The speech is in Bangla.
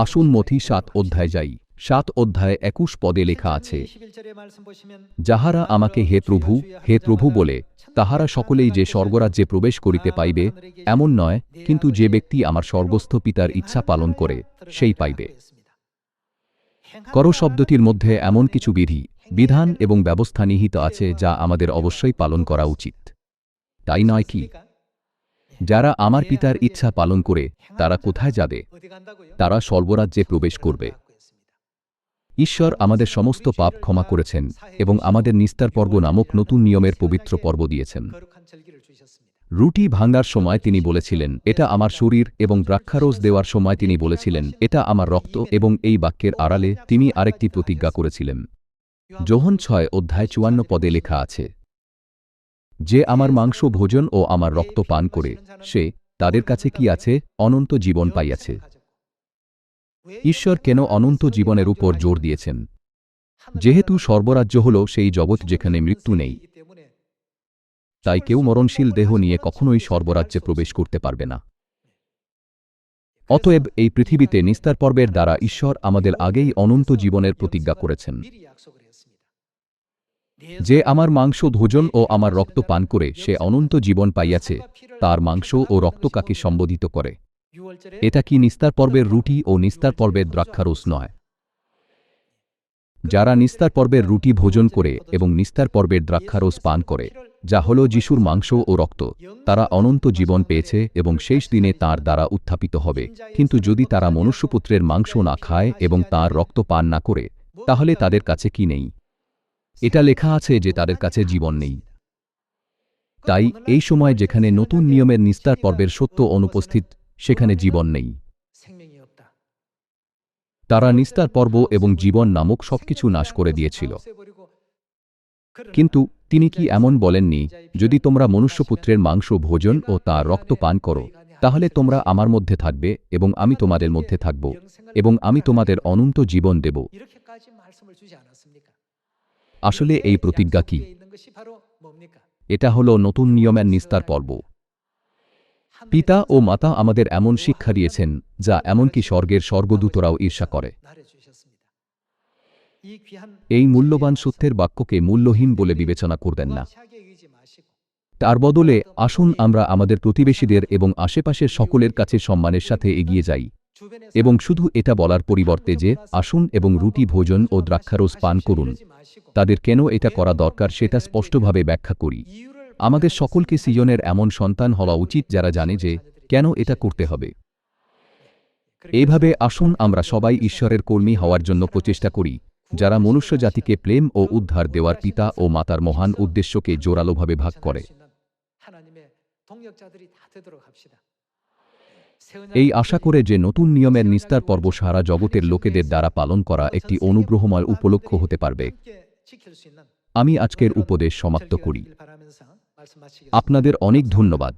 আসুন মথি ৭ অধ্যায় যাই। ৭ অধ্যায় ২১ পদে লেখা আছে, যাহারা আমাকে হে প্রভু বলে, তাহারা সকলেই যে স্বর্গরাজ্যে প্রবেশ করিতে পাইবে, এমন নয়, কিন্তু যে ব্যক্তি আমার স্বর্গস্থ পিতার ইচ্ছা পালন করে, সেই পাইবে। কর শব্দটির মধ্যে এমন কিছু বিধান এবং ব্যবস্থা নিহিত আছে যা আমাদের অবশ্যই পালন করা উচিত, তাই নয় কি? যারা আমার পিতার ইচ্ছা পালন করে, তারা কোথায় যাবে? তারা স্বর্গরাজ্যে প্রবেশ করবে। ঈশ্বর আমাদের সমস্ত পাপ ক্ষমা করেছেন এবং আমাদের নিস্তার পর্ব নামক নতুন নিয়মের পবিত্র পর্ব দিয়েছেন। রুটি ভাঙার সময় তিনি বলেছিলেন, এটা আমার শরীর, এবং দ্রাক্ষারস দেওয়ার সময় তিনি বলেছিলেন, এটা আমার রক্ত, এবং এই বাক্যের আড়ালে তিনি আরেকটি প্রতিজ্ঞা করেছিলেন। যোহন ৬ অধ্যায় ৫৪ পদে লেখা আছে, যে আমার মাংস ভোজন ও আমার রক্ত পান করে, সে তাদের কাছে কি আছে? অনন্ত জীবন পাইয়াছে। ঈশ্বর কেন অনন্ত জীবনের উপর জোর দিয়েছেন? যেহেতু স্বর্গরাজ্য হল সেই জগৎ যেখানে মৃত্যু নেই, তাই কেউ মরণশীল দেহ নিয়ে কখনোই স্বর্গরাজ্যে প্রবেশ করতে পারবে না। অতএব এই পৃথিবীতে নিস্তার পর্বের দ্বারা ঈশ্বর আমাদের আগেই অনন্ত জীবনের প্রতিজ্ঞা করেছেন। যে আমার মাংস ভোজন ও আমার রক্ত পান করে সে অনন্ত জীবন পাইয়াছে, তার মাংস ও রক্ত কাকে সম্বোধিত করে? এটা কি নিস্তার পর্বের রুটি ও নিস্তার পর্বের দ্রাক্ষারস নয়? যারা নিস্তার পর্বের রুটি ভোজন করে এবং নিস্তার পর্বের দ্রাক্ষারস পান করে, যা হল যিশুর মাংস ও রক্ত, তারা অনন্ত জীবন পেয়েছে এবং শেষ দিনে তাঁর দ্বারা উত্থাপিত হবে। কিন্তু যদি তারা মনুষ্যপুত্রের মাংস না খায় এবং তাঁর রক্ত পান না করে, তাহলে তাদের কাছে কি নেই? এটা লেখা আছে যে তাদের কাছে জীবন নেই। তাই এই সময় যেখানে নতুন নিয়মের নিস্তার পর্বের সত্য অনুপস্থিত, সেখানে জীবন নেই। তারা নিস্তার পর্ব এবং জীবন নামক সবকিছু নাশ করে দিয়েছিল। কিন্তু তিনি কি এমন বলেননি, যদি তোমরা মনুষ্যপুত্রের মাংস ভোজন ও তাঁর রক্ত পান করো, তাহলে তোমরা আমার মধ্যে থাকবে এবং আমি তোমাদের মধ্যে থাকব, এবং আমি তোমাদের অনন্ত জীবন দেব? আসলে এই প্রতিজ্ঞা কি? এটা হল নতুন নিয়মের নিস্তার পর্ব। পিতা ও মাতা আমাদের এমন শিক্ষা দিয়েছেন যা এমনকি স্বর্গের স্বর্গদূতরাও ঈর্ষা করে। এই মূল্যবান সত্যের বাক্যকে মূল্যহীন বলে বিবেচনা করবেন না। তার বদলে আসুন আমরা আমাদের প্রতিবেশীদের এবং আশেপাশের সকলের কাছে সম্মানের সাথে এগিয়ে যাই, এবং শুধু এটা বলার পরিবর্তে যে আসুন এবং রুটি ভোজন ও দ্রাক্ষারস পান করুন, তাদের কেন এটা করা দরকার সেটা স্পষ্টভাবে ব্যাখ্যা করি। আমাদের সকলকে সিজনের এমন সন্তান হওয়া উচিত যারা জানে যে কেন এটা করতে হবে। এইভাবে আসুন আমরা সবাই ঈশ্বরের কর্মী হওয়ার জন্য প্রচেষ্টা করি, যারা মনুষ্য জাতিকে প্রেম ও উদ্ধার দেওয়ার পিতা ও মাতার মহান উদ্দেশ্যকে জোরালোভাবে ভাগ করে। এই আশা করে যে নতুন নিয়মের নিস্তার পর্ব সারা জগতের লোকেদের দ্বারা পালন করা একটি অনুগ্রহময় উপলক্ষ হতে পারবে, আমি আজকের উপদেশ সমাপ্ত করি। আপনাদের অনেক ধন্যবাদ।